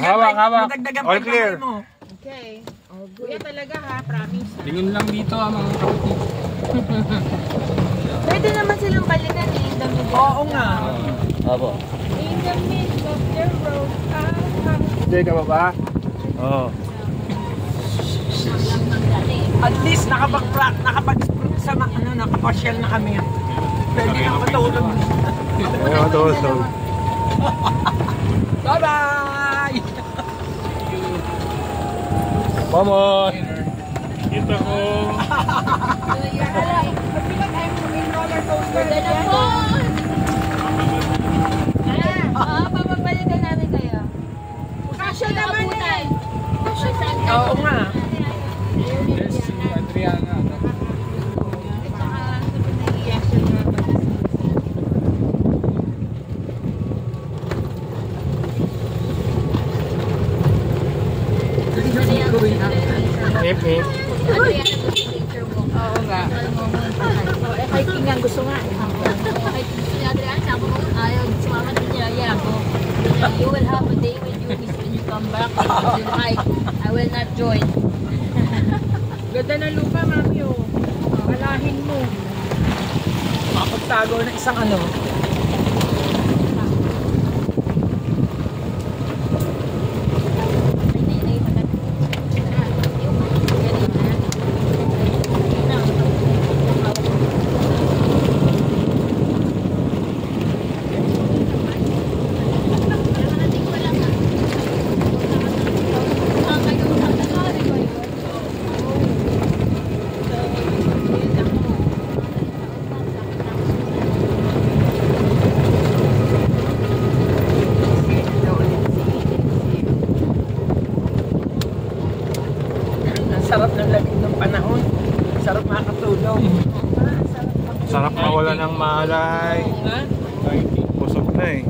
Hawak. All clear. Okay. Oh, kuya talaga ha, promise. Tingin lang dito mga kapatid. Pwede naman silang balikan eh, in the middle. Oo nga. Opo. In the middle of the road. Hindi ka ba? Oo. At least nakapasyal na kami. Pwede na matulog. Ayun, matulog. Bye-bye! Vamos! Kita ko. Papabalikan namin kayo. Kasya naman eh! Kasya saan? Oo nga. Yes, si Adriana. Hip. Oo nga. Hiking nga gusto nga. Si Adrian, sabi ko, ayaw sumama din niya. You will have a day when you come back. You hike. I will not join. Ganda ng lupa, mami, oh. Malahin mo. Makapagtago ng isang ano. Sarap ng lamig ng panahon. Sarap makatulog. Sarap mawala ng malay. Ha? Busog na eh.